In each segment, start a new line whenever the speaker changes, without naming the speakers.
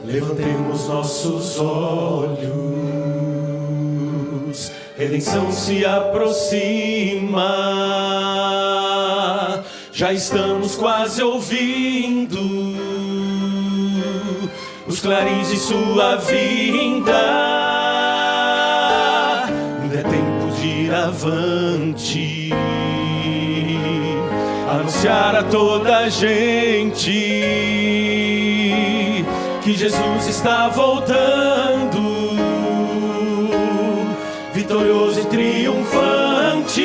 Levantemos nossos olhos, redenção se aproxima, já estamos quase ouvindo os clarins de sua vinda. Ainda é tempo de ir avante, anunciar a toda a gente que Jesus está voltando, vitorioso e triunfante.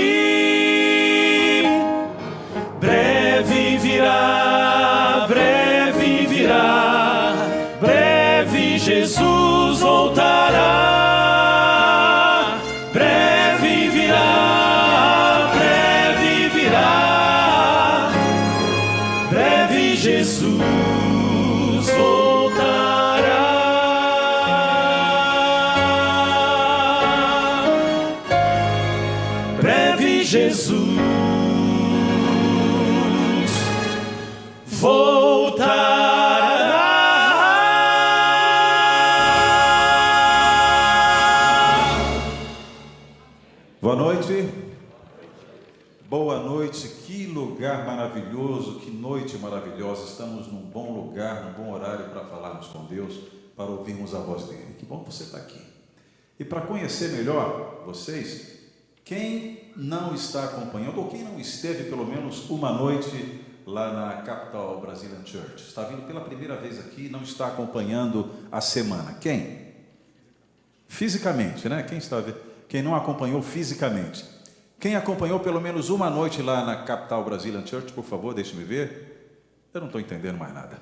Breve virá, breve virá, breve Jesus voltará. Breve virá, breve virá, breve Jesus Jesus voltará.
Boa noite. Boa noite. Que lugar maravilhoso, que noite maravilhosa. Estamos num bom lugar, num bom horário para falarmos com Deus, para ouvirmos a voz dele. Que bom que você está aqui. E para conhecer melhor vocês, quem não está acompanhando, ou quem não esteve pelo menos uma noite lá na Capital Brazilian Church, está vindo pela primeira vez aqui e não está acompanhando a semana. Quem? Fisicamente, né? Quem não acompanhou fisicamente. Quem acompanhou pelo menos uma noite lá na Capital Brazilian Church, por favor, deixe-me ver. Eu não estou entendendo mais nada.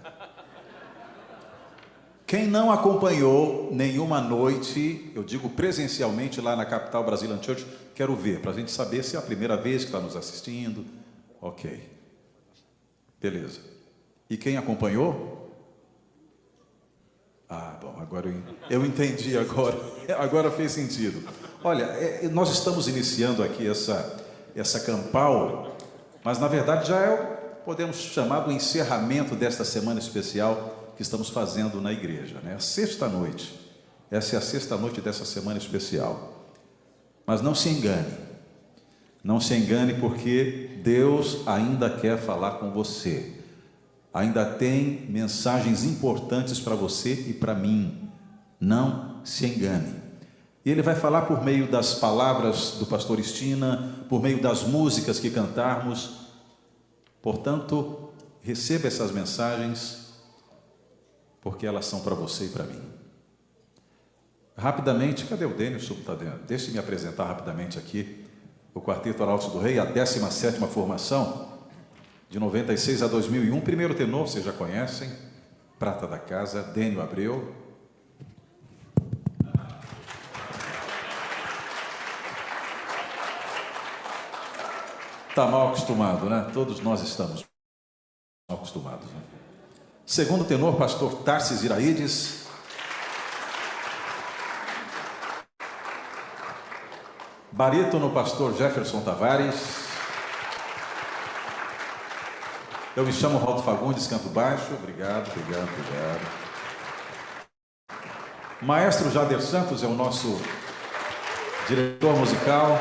Quem não acompanhou nenhuma noite, eu digo presencialmente lá na Capital Brazilian Church, quero ver, para a gente saber se é a primeira vez que está nos assistindo. Ok. Beleza. E quem acompanhou? Ah, bom, agora eu entendi agora. Agora fez sentido. Olha, nós estamos iniciando aqui essa campal, mas na verdade já podemos chamar do encerramento desta semana especial que estamos fazendo na igreja, né? A sexta noite. Essa é a sexta noite dessa semana especial. Mas não se engane. Não se engane, porque Deus ainda quer falar com você. Ainda tem mensagens importantes para você e para mim. Não se engane. E Ele vai falar por meio das palavras do pastor Estina, por meio das músicas que cantarmos. Portanto, receba essas mensagens, porque elas são para você e para mim. Rapidamente, cadê o Denilson? Está dentro. Deixe-me apresentar rapidamente aqui o Quarteto Arautos do Rei, a 17ª formação, de 96 a 2001. Primeiro tenor, vocês já conhecem, prata da casa, Dênio Abreu. Está mal acostumado, né? Todos nós estamos mal acostumados, né? Segundo tenor, pastor Tarsis Iraides. Barítono, pastor Jefferson Tavares. Eu me chamo Raul Fagundes, canto baixo. Obrigado. Maestro Jader Santos é o nosso diretor musical.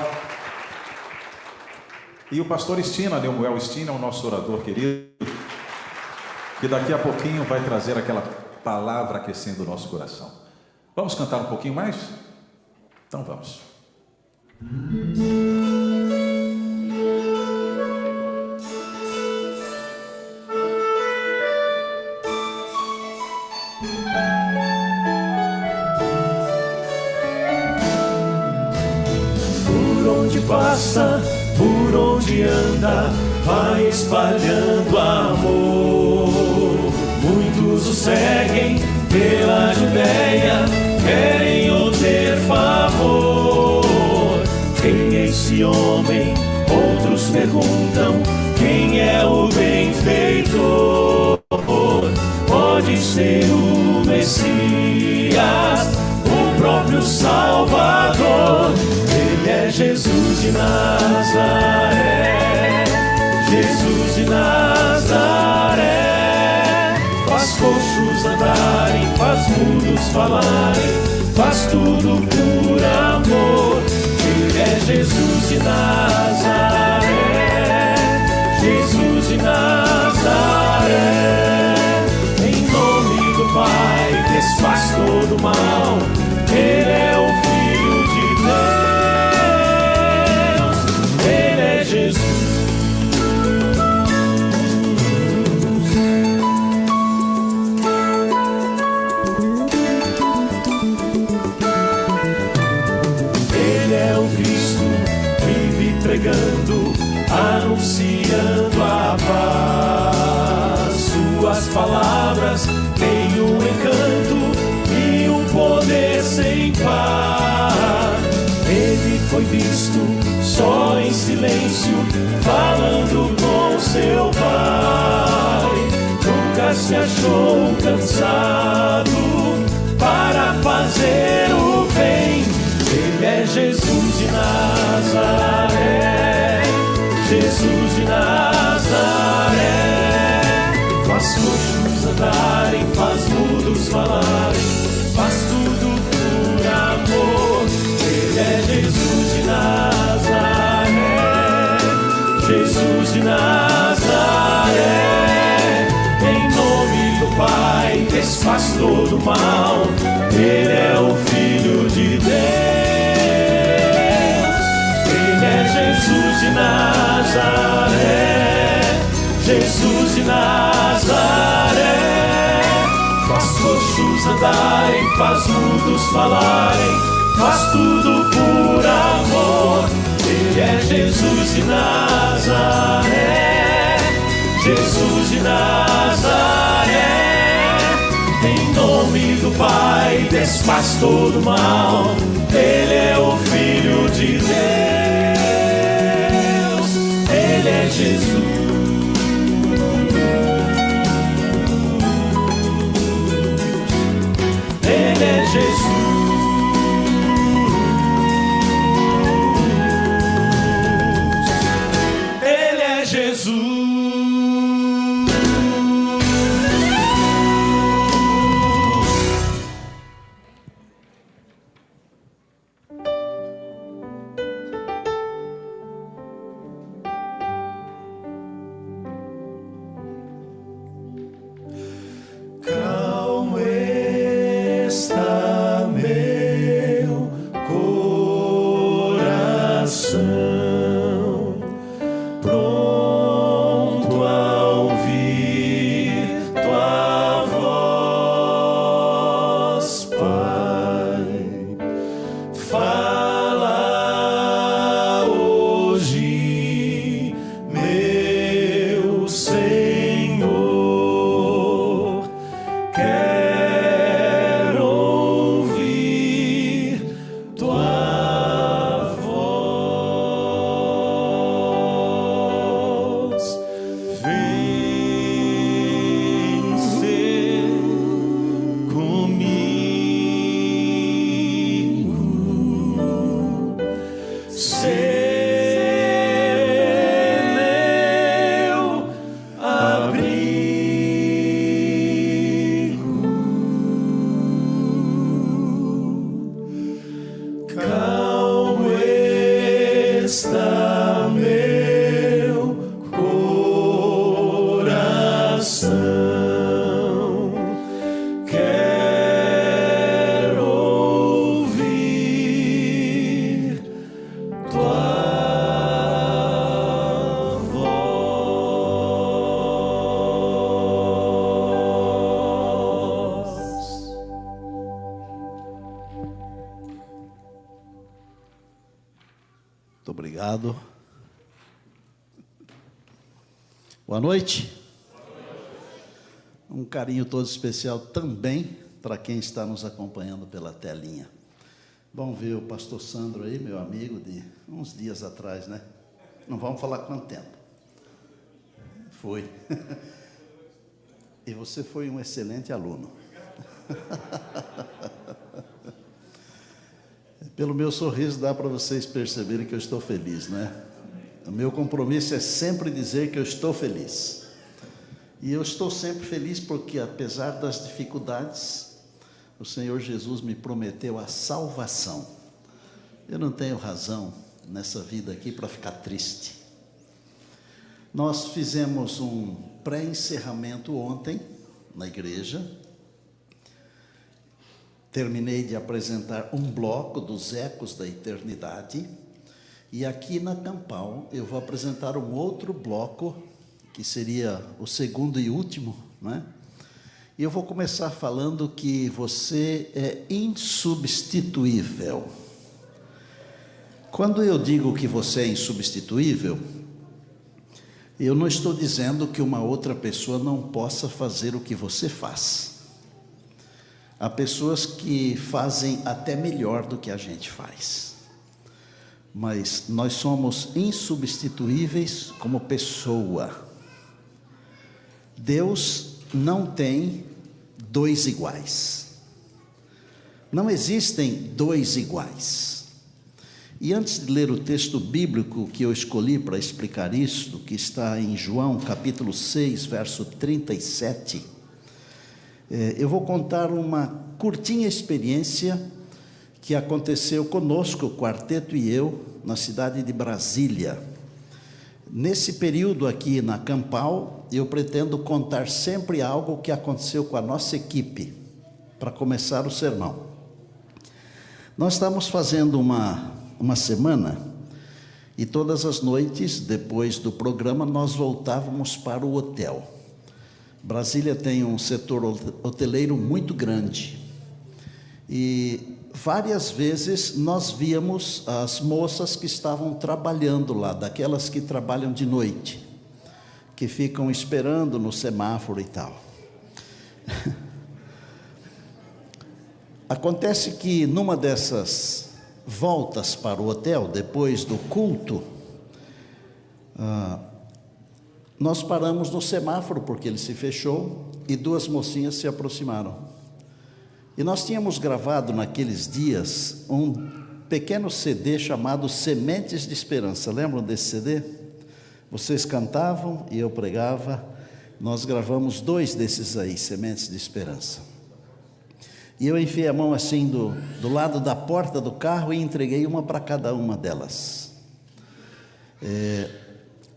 E o pastor Estina, Lemuel Estina, é o nosso orador querido, que daqui a pouquinho vai trazer aquela palavra aquecendo o nosso coração. Vamos cantar um pouquinho mais? Então vamos.
Por onde passa, por onde anda, vai espalhando amor. Muitos o seguem pela Judéia, querem obter favor. Quem é esse homem? Outros perguntam, quem é o benfeitor? Pode ser o Messias, o próprio Salvador. Ele é Jesus de Nazaré, Jesus de Nazaré. Faz coxos andarem, faz mudos falarem, faz tudo por amor. Ele é Jesus de Nazaré, Jesus de Nazaré. Em nome do Pai desfaz todo o mal. Ele é o Filho de Deus. Ele é Jesus. Pregando, anunciando a paz. Suas palavras têm um encanto e um poder sem par. Ele foi visto só em silêncio, falando com seu Pai. Nunca se achou cansado para fazer o bem. Ele é Jesus de Nazaré, Jesus de Nazaré. Faz coxos andarem, faz mudos falarem, faz tudo por amor. Ele é Jesus de Nazaré, Jesus de Nazaré. Em nome do Pai desfaz todo o mal. Ele é o Filho de Deus. Jesus de Nazaré, Jesus de Nazaré. Faz coxos andarem, faz mudos falarem, faz tudo por amor. Ele é Jesus de Nazaré, Jesus de Nazaré. Em nome do Pai desfaz todo o mal. Ele é o Filho de Deus. Ele é Jesus. Ele é Jesus. Ele é Jesus.
Muito obrigado. Boa noite. Um carinho todo especial também para quem está nos acompanhando pela telinha. Bom ver o pastor Sandro aí, meu amigo, de uns dias atrás, né? Não vamos falar quanto tempo. Foi. E você foi um excelente aluno. Pelo meu sorriso dá para vocês perceberem que eu estou feliz, né? O meu compromisso é sempre dizer que eu estou feliz. E eu estou sempre feliz porque, apesar das dificuldades, o Senhor Jesus me prometeu a salvação. Eu não tenho razão nessa vida aqui para ficar triste. Nós fizemos um pré-encerramento ontem na igreja. Terminei de apresentar um bloco dos Ecos da Eternidade. E aqui na Campal eu vou apresentar um outro bloco, que seria o segundo e último, né? E eu vou começar falando que você é insubstituível. Quando eu digo que você é insubstituível, eu não estou dizendo que uma outra pessoa não possa fazer o que você faz. Há pessoas que fazem até melhor do que a gente faz. Mas nós somos insubstituíveis como pessoa. Deus não tem dois iguais. Não existem dois iguais. E antes de ler o texto bíblico que eu escolhi para explicar isto, que está em João capítulo 6, verso 37, eu vou contar uma curtinha experiência que aconteceu conosco, o quarteto e eu, na cidade de Brasília. Nesse período aqui na Campal, eu pretendo contar sempre algo que aconteceu com a nossa equipe, para começar o sermão. Nós estamos fazendo uma semana, e todas as noites, depois do programa, nós voltávamos para o hotel. Brasília tem um setor hoteleiro muito grande, e várias vezes nós víamos as moças que estavam trabalhando lá, daquelas que trabalham de noite, que ficam esperando no semáforo e tal. Acontece que numa dessas voltas para o hotel, depois do culto, nós paramos no semáforo, porque ele se fechou, e duas mocinhas se aproximaram. E nós tínhamos gravado naqueles dias um pequeno CD chamado Sementes de Esperança. Lembram desse CD? Vocês cantavam e eu pregava. Nós gravamos 2 desses aí, Sementes de Esperança. E eu enfiei a mão assim do lado da porta do carro e entreguei uma para cada uma delas.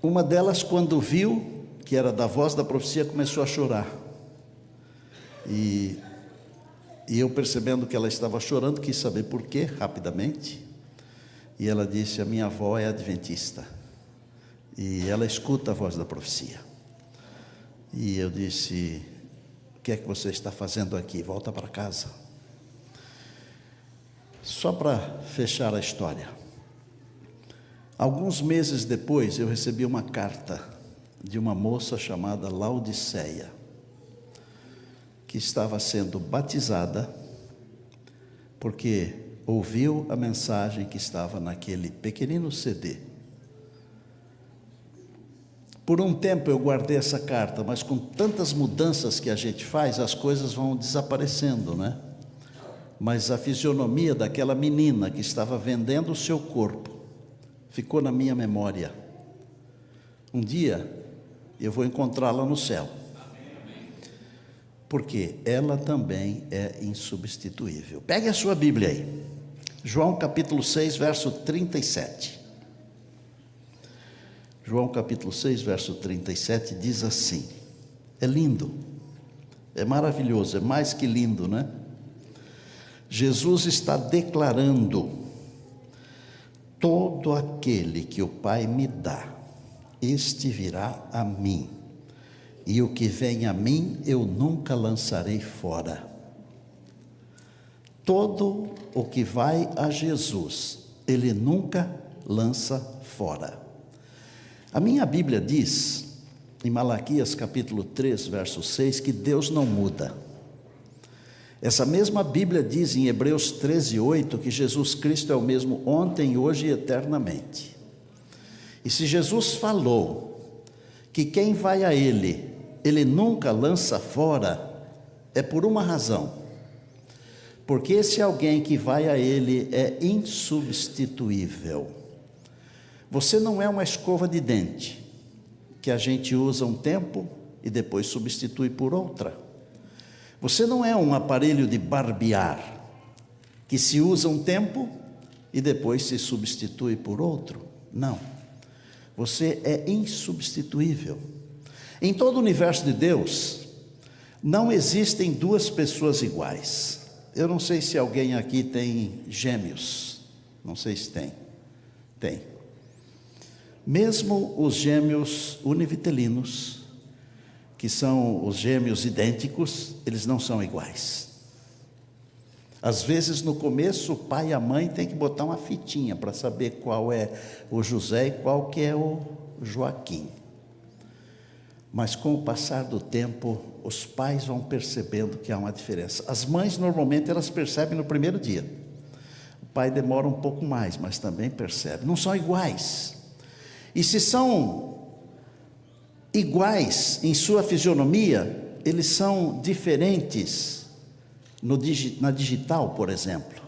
Uma delas, quando viu que era da Voz da Profecia, começou a chorar. E eu, percebendo que ela estava chorando, quis saber por quê, rapidamente. E ela disse: a minha avó é adventista, e ela escuta a Voz da Profecia. E eu disse: o que é que você está fazendo aqui? Volta para casa. Só para fechar a história, alguns meses depois eu recebi uma carta de uma moça chamada Laodiceia, que estava sendo batizada porque ouviu a mensagem que estava naquele pequenino CD. Por um tempo eu guardei essa carta, mas com tantas mudanças que a gente faz, as coisas vão desaparecendo, né? Mas a fisionomia daquela menina que estava vendendo o seu corpo ficou na minha memória. Um dia eu vou encontrá-la no céu, porque ela também é insubstituível. Pegue a sua Bíblia aí, João capítulo 6, verso 37. João capítulo 6, verso 37 diz assim, é lindo, é maravilhoso, é mais que lindo, né? Jesus está declarando: todo aquele que o Pai me dá, este virá a mim, e o que vem a mim eu nunca lançarei fora. Todo o que vai a Jesus, Ele nunca lança fora. A minha Bíblia diz, em Malaquias capítulo 3, verso 6, que Deus não muda. Essa mesma Bíblia diz em Hebreus 13, 8, que Jesus Cristo é o mesmo ontem, hoje e eternamente. E se Jesus falou que quem vai a Ele, Ele nunca lança fora, é por uma razão. Porque esse alguém que vai a Ele é insubstituível. Você não é uma escova de dente, que a gente usa um tempo e depois substitui por outra. Você não é um aparelho de barbear que se usa um tempo e depois se substitui por outro. Não. Você é insubstituível. Em todo o universo de Deus, não existem duas pessoas iguais. Eu não sei se alguém aqui tem gêmeos. Não sei se tem. Tem. Mesmo os gêmeos univitelinos, que são os gêmeos idênticos, eles não são iguais. Às vezes no começo o pai e a mãe têm que botar uma fitinha para saber qual é o José e qual que é o Joaquim. Mas com o passar do tempo, os pais vão percebendo que há uma diferença. As mães normalmente elas percebem no primeiro dia. O pai demora um pouco mais, mas também percebe. Não são iguais. E se são iguais em sua fisionomia, eles são diferentes na digital, por exemplo.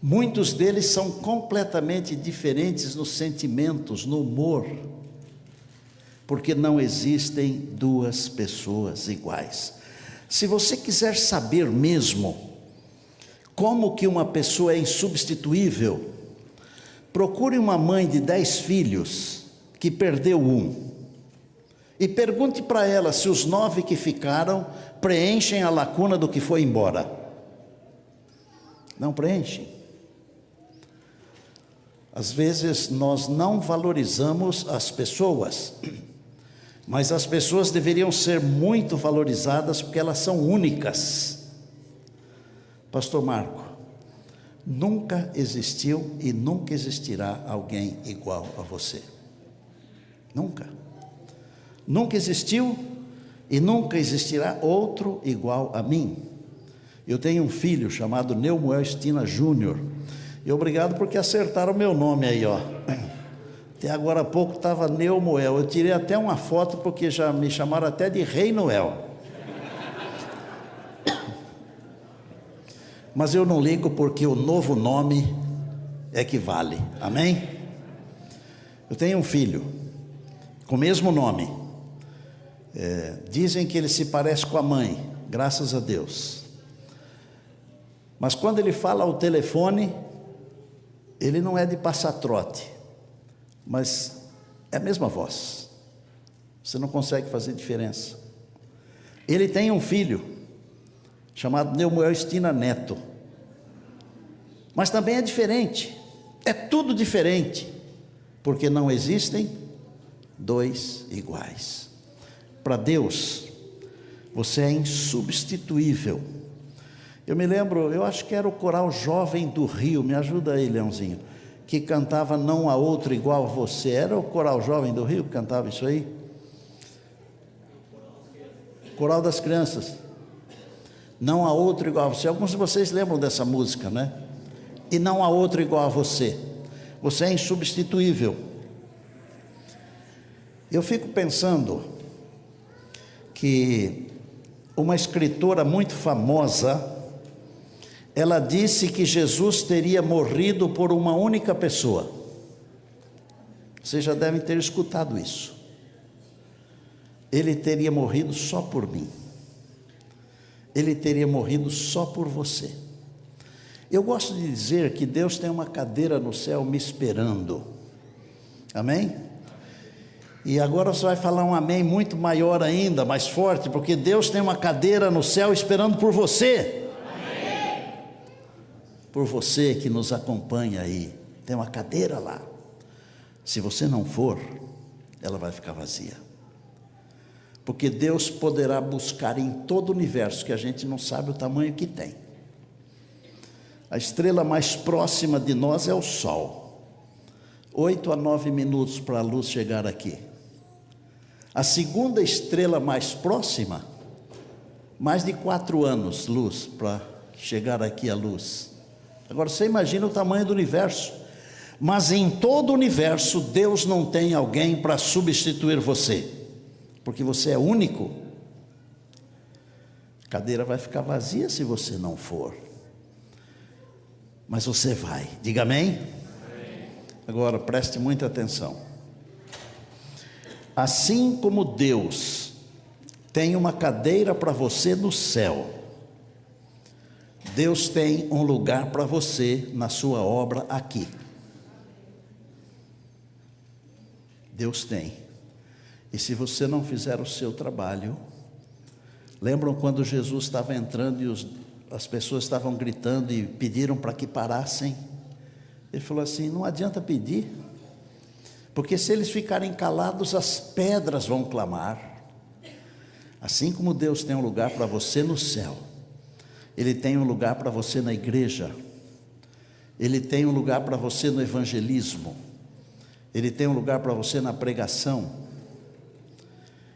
Muitos deles são completamente diferentes nos sentimentos, no humor, porque não existem duas pessoas iguais. Se você quiser saber mesmo como que uma pessoa é insubstituível, procure uma mãe de 10 filhos que perdeu um. E pergunte para ela se os 9 que ficaram preenchem a lacuna do que foi embora. Não preenchem. Às vezes nós não valorizamos as pessoas, mas as pessoas deveriam ser muito valorizadas porque elas são únicas. Pastor Marco, nunca existiu e nunca existirá alguém igual a você. Nunca. Nunca existiu e nunca existirá outro igual a mim. Eu tenho um filho chamado Neumoel Estina Júnior. E obrigado porque acertaram o meu nome aí, ó. Até agora há pouco estava Neumoel. Eu tirei até uma foto porque já me chamaram até de Rei Noel. Mas eu não ligo porque o novo nome é que vale. Amém? Eu tenho um filho com o mesmo nome. Dizem que ele se parece com a mãe, graças a Deus. Mas quando ele fala ao telefone, ele não é de passar trote, mas é a mesma voz. Você não consegue fazer diferença. Ele tem um filho chamado Neumoel Estina Neto, mas também é diferente. É tudo diferente, porque não existem dois iguais. Para Deus, você é insubstituível. Eu me lembro, eu acho que era o coral Jovem do Rio, me ajuda aí, Leãozinho, que cantava Não Há Outro Igual a Você. Era o coral Jovem do Rio que cantava isso aí? Coral das Crianças. Não há outro igual a você. Alguns de vocês lembram dessa música, né? E não há outro igual a você. Você é insubstituível. Eu fico pensando que uma escritora muito famosa, ela disse que Jesus teria morrido por uma única pessoa. Vocês já devem ter escutado isso. Ele teria morrido só por mim. Ele teria morrido só por você. Eu gosto de dizer que Deus tem uma cadeira no céu me esperando. Amém? E agora você vai falar um amém muito maior ainda, mais forte, porque Deus tem uma cadeira no céu esperando por você. Amém. Por você que nos acompanha aí, tem uma cadeira lá. Se você não for, ela vai ficar vazia. Porque Deus poderá buscar em todo o universo, que a gente não sabe o tamanho que tem. A estrela mais próxima de nós é o Sol. 8 a 9 minutos para a luz chegar aqui. A segunda estrela mais próxima, mais de 4 anos luz para chegar aqui a luz. Agora você imagina o tamanho do universo. Mas em todo o universo Deus não tem alguém para substituir você, porque você é único. A cadeira vai ficar vazia se você não for, mas você vai. Diga amém? Amém. Agora preste muita atenção. Assim como Deus tem uma cadeira para você no céu. Deus tem um lugar para você na sua obra aqui. Deus tem. E se você não fizer o seu trabalho, lembram quando Jesus estava entrando e as pessoas estavam gritando e pediram para que parassem? Ele falou assim: não adianta pedir, porque se eles ficarem calados, as pedras vão clamar. Assim como Deus tem um lugar para você no céu, Ele tem um lugar para você na igreja, Ele tem um lugar para você no evangelismo, Ele tem um lugar para você na pregação.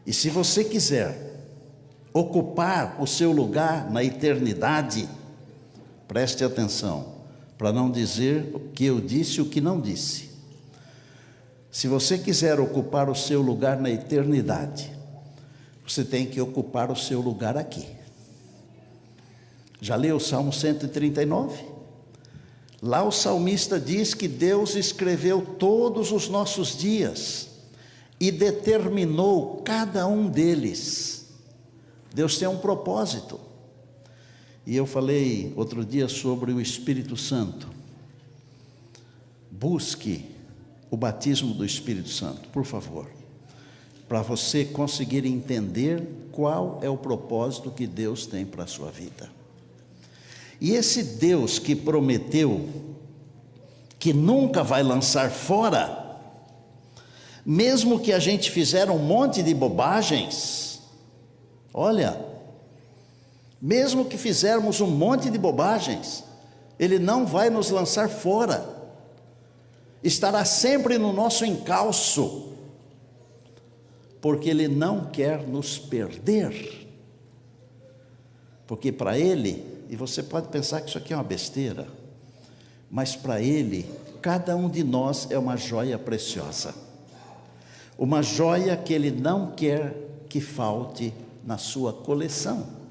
E se você quiser ocupar o seu lugar na eternidade, preste atenção, para não dizer que eu disse o que não disse. Se você quiser ocupar o seu lugar na eternidade, você tem que ocupar o seu lugar aqui. Já leu o Salmo 139? Lá o salmista diz que Deus escreveu todos os nossos dias e determinou cada um deles. Deus tem um propósito. E eu falei outro dia sobre o Espírito Santo. Busque o batismo do Espírito Santo, por favor, para você conseguir entender qual é o propósito que Deus tem para a sua vida. E esse Deus que prometeu que nunca vai lançar fora, mesmo que a gente fizer um monte de bobagens, olha, mesmo que fizermos um monte de bobagens, Ele não vai nos lançar fora, estará sempre no nosso encalço, porque Ele não quer nos perder, porque para Ele, e você pode pensar que isso aqui é uma besteira, mas para Ele, cada um de nós é uma joia preciosa, uma joia que Ele não quer que falte na sua coleção.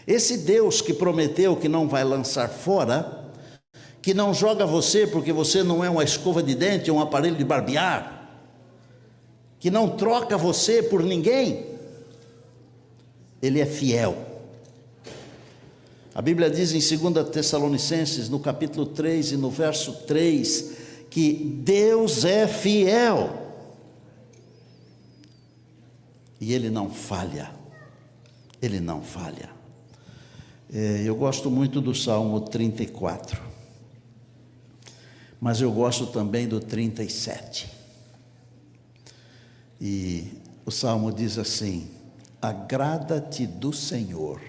Esse Deus que prometeu que não vai lançar fora, que não joga você porque você não é uma escova de dente ou um aparelho de barbear, que não troca você por ninguém, Ele é fiel. A Bíblia diz em 2 Tessalonicenses, no capítulo 3 e no verso 3, que Deus é fiel e Ele não falha. Ele não falha. Eu gosto muito do Salmo 34, mas eu gosto também do 37. E o Salmo diz assim: agrada-te do Senhor,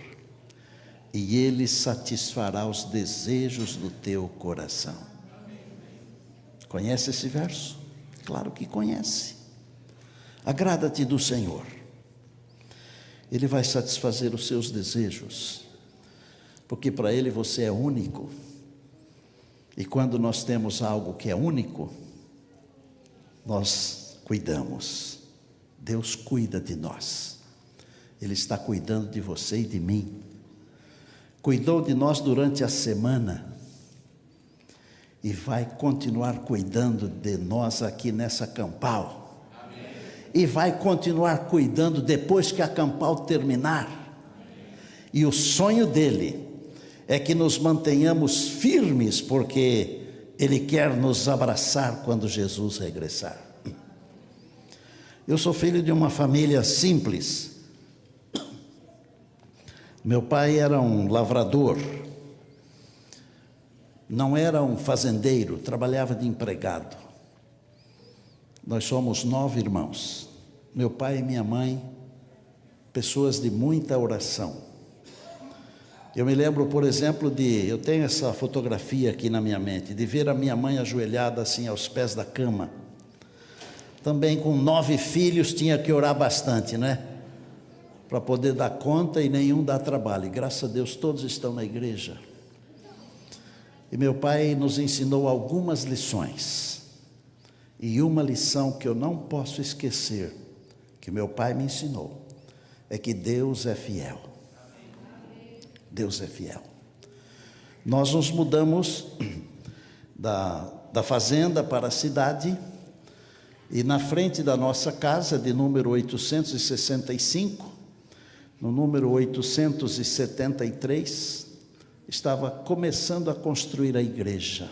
e Ele satisfará os desejos do teu coração. Conhece esse verso? Claro que conhece. Agrada-te do Senhor, Ele vai satisfazer os seus desejos, porque para Ele você é único, e quando nós temos algo que é único, nós cuidamos. Deus cuida de nós, Ele está cuidando de você e de mim, cuidou de nós durante a semana, e vai continuar cuidando de nós aqui nessa campal, amém. E vai continuar cuidando depois que a campal terminar, amém. E o sonho dEle é que nos mantenhamos firmes, porque Ele quer nos abraçar quando Jesus regressar. Eu sou filho de uma família simples. Meu pai era um lavrador, não era um fazendeiro, trabalhava de empregado. Nós somos 9 irmãos, meu pai e minha mãe, pessoas de muita oração. Eu me lembro, por exemplo, eu tenho essa fotografia aqui na minha mente, de ver a minha mãe ajoelhada assim aos pés da cama. Também com 9 filhos tinha que orar bastante, né? Para poder dar conta, e nenhum dá trabalho. E graças a Deus todos estão na igreja. E meu pai nos ensinou algumas lições. E uma lição que eu não posso esquecer, que meu pai me ensinou, é que Deus é fiel. Deus é fiel. Nós nos mudamos da fazenda para a cidade, E na frente da nossa casa, de número 865, no número 873, estava começando a construir a igreja.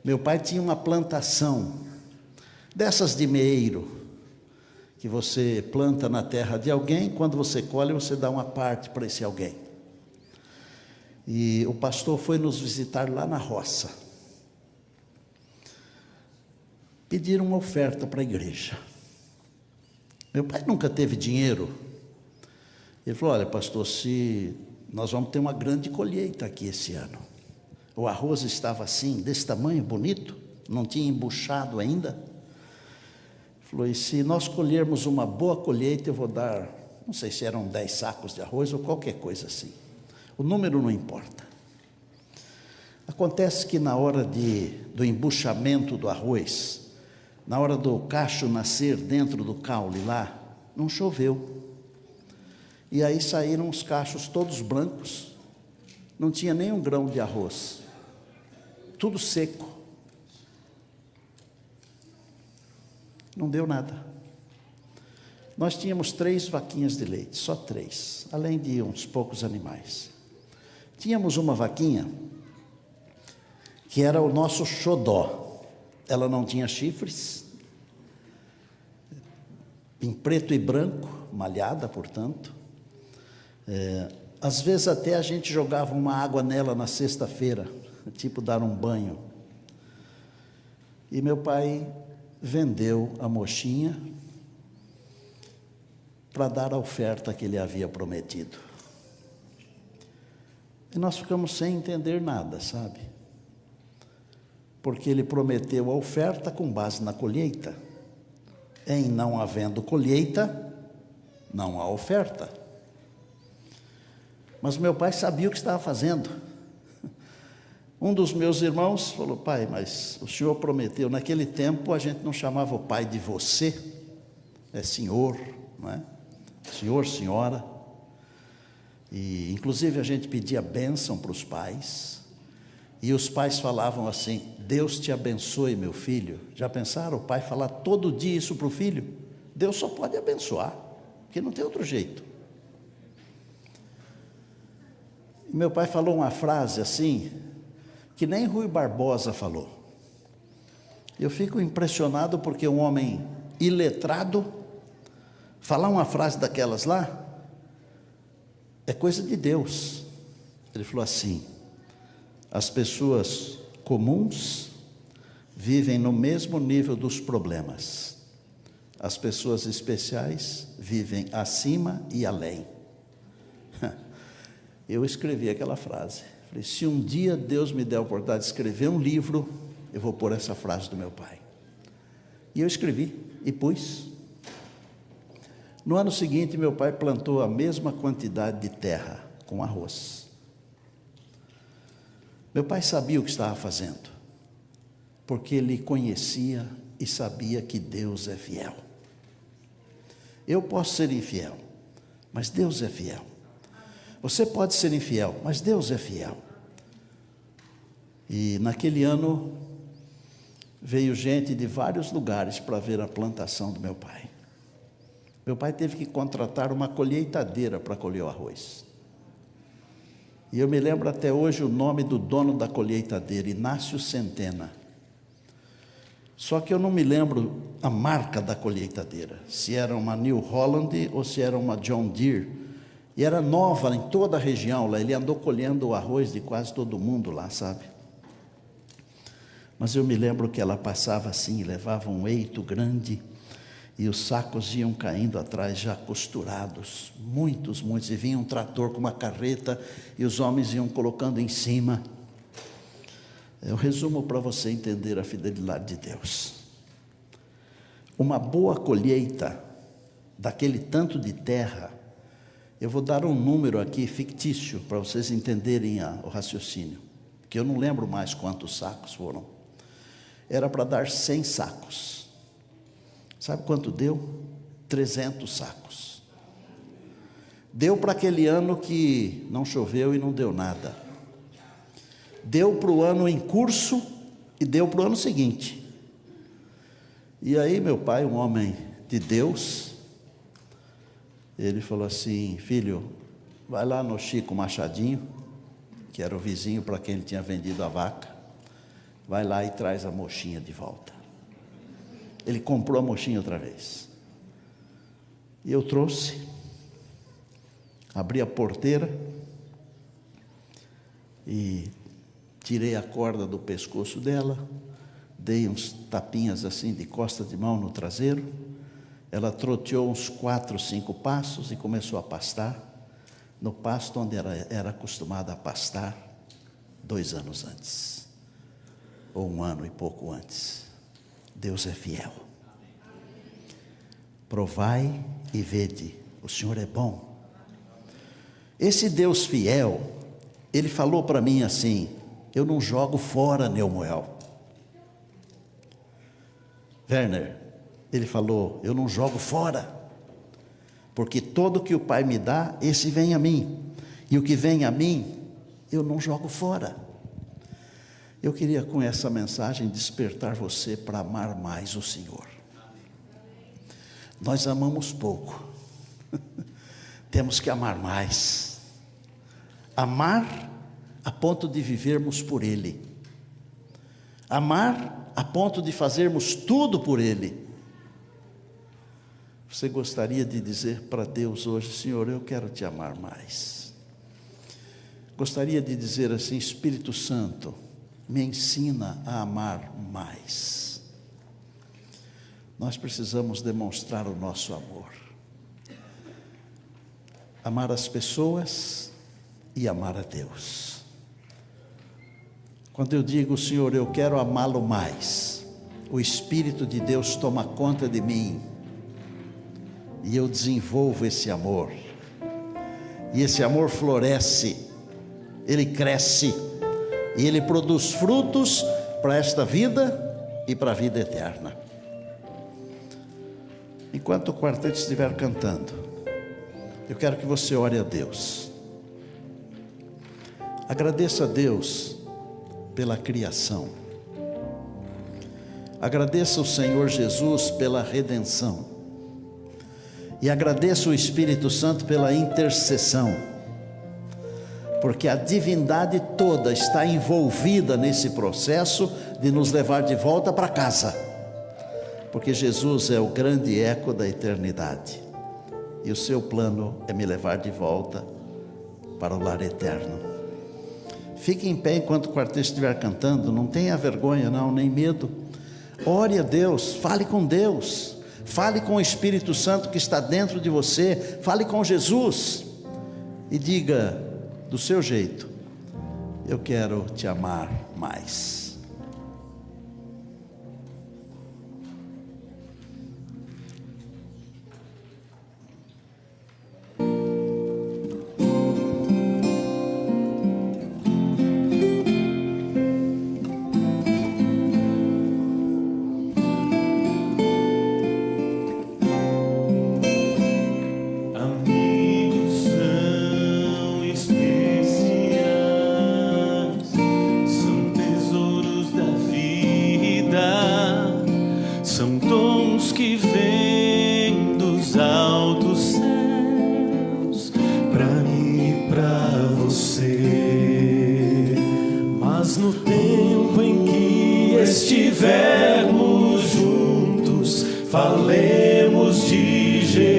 Meu pai tinha uma plantação, dessas de meeiro, que você planta na terra de alguém, quando você colhe, você dá uma parte para esse alguém. E o pastor foi nos visitar lá na roça. Pediram uma oferta para a igreja. Meu pai nunca teve dinheiro. Ele falou: olha, pastor, se nós vamos ter uma grande colheita aqui esse ano. O arroz estava assim, desse tamanho, bonito, não tinha embuchado ainda. Ele falou: e se nós colhermos uma boa colheita, eu vou dar, não sei se eram 10 sacos de arroz ou qualquer coisa assim. O número não importa. Acontece que na hora do embuchamento do arroz, na hora do cacho nascer dentro do caule lá, não choveu. E aí saíram os cachos todos brancos, não tinha nem um grão de arroz, tudo seco. Não deu nada. Nós tínhamos 3 vaquinhas de leite, só 3, além de uns poucos animais. Tínhamos uma vaquinha que era o nosso xodó. Ela não tinha chifres, em preto e branco, malhada, portanto. Às vezes até a gente jogava uma água nela na sexta-feira, tipo dar um banho. E meu pai vendeu a mochinha para dar a oferta que ele havia prometido. E nós ficamos sem entender nada, sabe? Porque ele prometeu a oferta com base na colheita. Em não havendo colheita, não há oferta. Mas meu pai sabia o que estava fazendo. Um dos meus irmãos falou: pai, mas o senhor prometeu. Naquele tempo a gente não chamava o pai de você, é senhor, não é? Senhor, senhora. E inclusive a gente pedia bênção para os pais. E os pais falavam assim: Deus te abençoe, meu filho. Já pensaram o pai falar todo dia isso para o filho? Deus só pode abençoar, porque não tem outro jeito. E meu pai falou uma frase assim, que nem Rui Barbosa falou. Eu fico impressionado porque um homem iletrado falar uma frase daquelas lá é coisa de Deus. Ele falou assim: as pessoas comuns vivem no mesmo nível dos problemas. As pessoas especiais vivem acima e além. Eu escrevi aquela frase. Falei: se um dia Deus me der a oportunidade de escrever um livro, eu vou pôr essa frase do meu pai. E eu escrevi e pus. No ano seguinte, meu pai plantou a mesma quantidade de terra com arroz. Meu pai sabia o que estava fazendo, porque ele conhecia e sabia que Deus é fiel. Eu posso ser infiel, mas Deus é fiel. Você pode ser infiel, mas Deus é fiel. E naquele ano veio gente de vários lugares para ver a plantação do meu pai. Meu pai teve que contratar uma colheitadeira para colher o arroz. E eu me lembro até hoje o nome do dono da colheitadeira, Inácio Centena. Só que eu não me lembro a marca da colheitadeira, se era uma New Holland ou se era uma John Deere. E era nova em toda a região lá, ele andou colhendo o arroz de quase todo mundo lá, sabe? Mas eu me lembro que ela passava assim, levava um eito grande, e os sacos iam caindo atrás já costurados, muitos, e vinha um trator com uma carreta, e os homens iam colocando em cima. Eu resumo para você entender a fidelidade de Deus. Uma boa colheita daquele tanto de terra, eu vou dar um número aqui fictício para vocês entenderem o raciocínio, que eu não lembro mais quantos sacos foram. Era para dar 100 sacos. Sabe quanto deu? 300 sacos. Deu para aquele ano que não choveu e não deu nada. Deu para o ano em curso e deu para o ano seguinte. E aí meu pai, um homem de Deus, ele falou assim: filho, vai lá no Chico Machadinho, que era o vizinho para quem ele tinha vendido a vaca, vai lá e traz a mochinha de volta. Ele comprou a mochinha outra vez. E eu trouxe, abri a porteira e tirei a corda do pescoço dela, dei uns tapinhas assim de costa de mão no traseiro. Ela troteou uns 4, 5 passos e começou a pastar no pasto onde era acostumada a pastar 2 anos antes, ou 1 ano e pouco antes. Deus é fiel. Provai e vede, o Senhor é bom. Esse Deus fiel, Ele falou para mim assim: eu não jogo fora Neumoel. Werner, Ele falou: eu não jogo fora, porque todo que o Pai me dá, esse vem a mim, e o que vem a mim, eu não jogo fora. Eu queria com essa mensagem despertar você para amar mais o Senhor. Nós amamos pouco, temos que amar mais, amar a ponto de vivermos por Ele, amar a ponto de fazermos tudo por Ele. Você gostaria de dizer para Deus hoje: Senhor, eu quero te amar mais. Gostaria de dizer assim: Espírito Santo, me ensina a amar mais. Nós precisamos demonstrar o nosso amor, amar as pessoas e amar a Deus. Quando eu digo: Senhor, eu quero amá-lo mais, o Espírito de Deus toma conta de mim, e eu desenvolvo esse amor, e esse amor floresce, ele cresce, e ele produz frutos para esta vida e para a vida eterna. Enquanto o quarteto estiver cantando, eu quero que você ore a Deus. Agradeça a Deus pela criação. Agradeça o Senhor Jesus pela redenção. E agradeça o Espírito Santo pela intercessão. Porque a divindade toda está envolvida nesse processo de nos levar de volta para casa. Porque Jesus é o grande eco da eternidade. E o seu plano é me levar de volta para o lar eterno. Fique em pé enquanto o quarteto estiver cantando. Não tenha vergonha não, nem medo. Ore a Deus, fale com Deus. Fale com o Espírito Santo que está dentro de você. Fale com Jesus. E diga do seu jeito: eu quero te amar mais.
Falemos de Jesus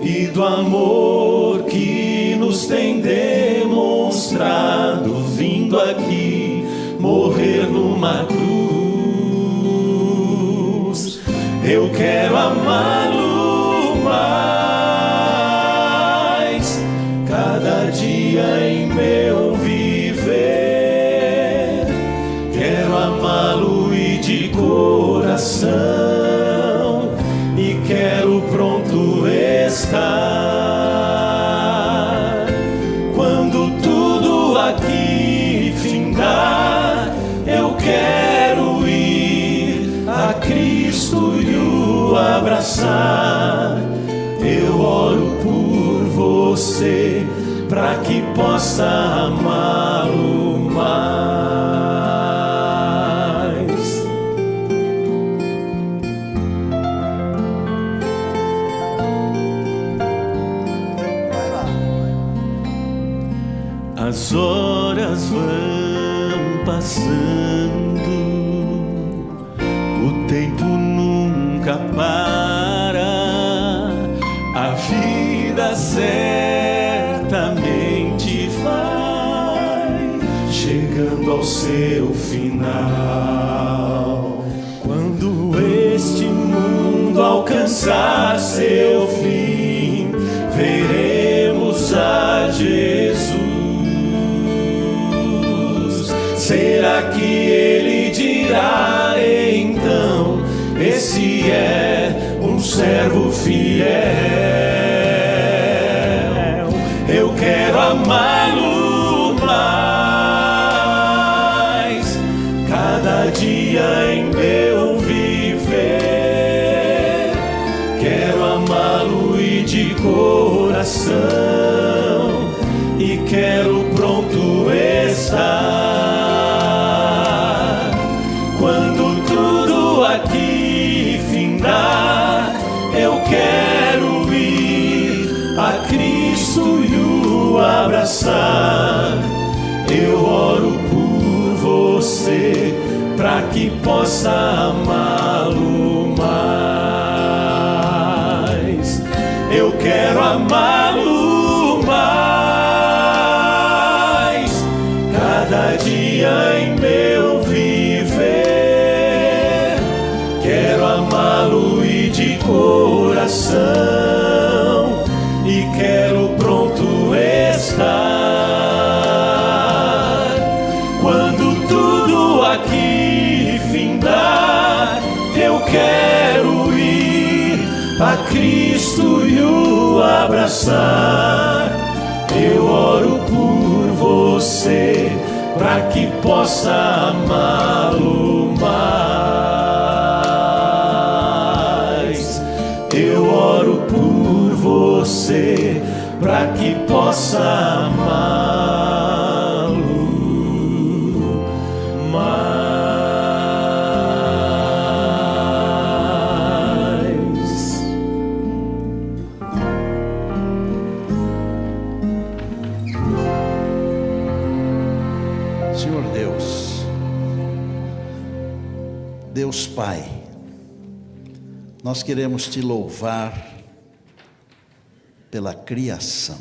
e do amor que nos tem demonstrado, vindo aqui morrer numa cruz. Eu quero amá-lo mais, cada dia em meu viver. Quero amá-lo e de coração, e quero pronto estar. Quando tudo aqui findar, eu quero ir a Cristo e o abraçar. Eu oro por você, para que possa amá-lo mais. As horas vão passando, o tempo nunca para, a vida certamente vai chegando ao seu final. Quando este mundo alcançar seu fim, veremos a Jesus. Será que ele dirá então: esse é um servo fiel? Eu quero amá-lo mais, cada dia em meu viver. Quero amá-lo e de coração, e quero pronto estar. Quando tudo aqui findar, eu quero ir a Cristo e o abraçar. Eu oro por você, para que possa amá-lo mais. Eu quero amá-lo mais, cada dia em meu viver. Quero amá-lo e de coração, e quero pronto estar. Quando tudo aqui findar, eu quero ir a Cristo e o abraçar. Eu oro por você, para que possa amá-lo mais. Eu oro por você, para que possa amá-lo mais.
Senhor Deus, Deus Pai, nós queremos te louvar pela criação,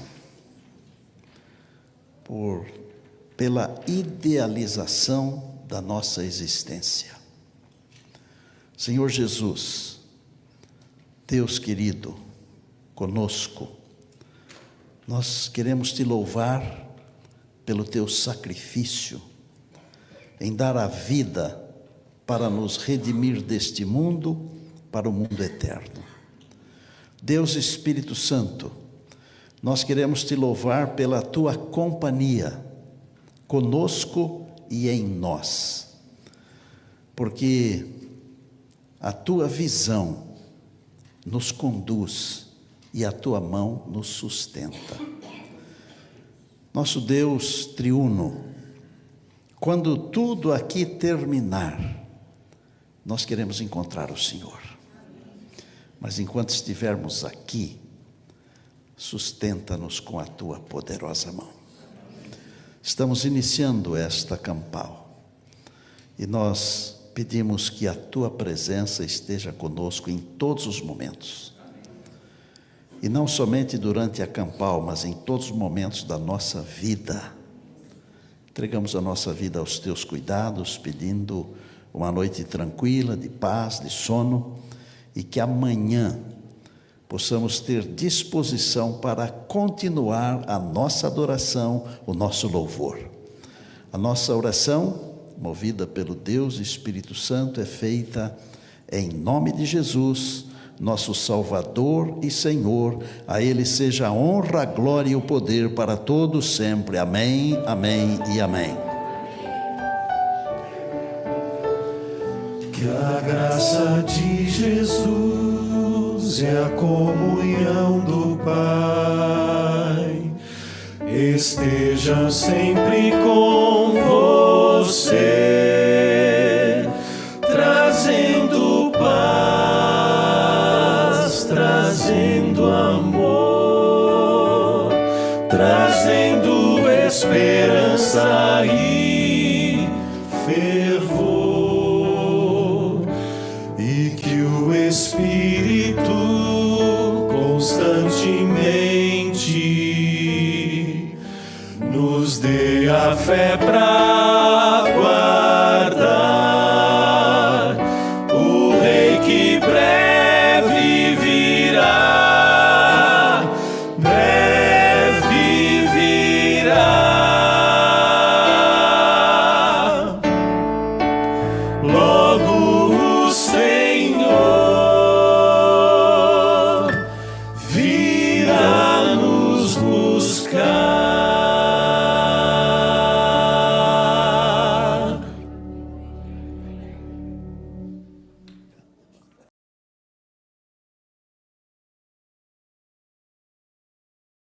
pela idealização da nossa existência. Senhor Jesus, Deus querido, conosco, nós queremos te louvar pelo teu sacrifício em dar a vida para nos redimir deste mundo para o mundo eterno. Deus Espírito Santo, nós queremos te louvar pela tua companhia conosco e em nós, porque a tua visão nos conduz e a tua mão nos sustenta. Nosso Deus triuno, quando tudo aqui terminar, nós queremos encontrar o Senhor. Mas enquanto estivermos aqui, sustenta-nos com a tua poderosa mão. Estamos iniciando esta campal e nós pedimos que a tua presença esteja conosco em todos os momentos. E não somente durante a campal, mas em todos os momentos da nossa vida. Entregamos a nossa vida aos teus cuidados, pedindo uma noite tranquila, de paz, de sono, e que amanhã possamos ter disposição para continuar a nossa adoração, o nosso louvor. A nossa oração, movida pelo Deus Espírito Santo, é feita em nome de Jesus, nosso Salvador e Senhor. A Ele seja a honra, a glória e o poder para todos sempre. Amém, amém e amém.
Que a graça de Jesus e a comunhão do Pai estejam sempre com você, trazendo paz, trazendo amor, trazendo esperança e fervor, e que o Espírito constantemente nos dê a fé pra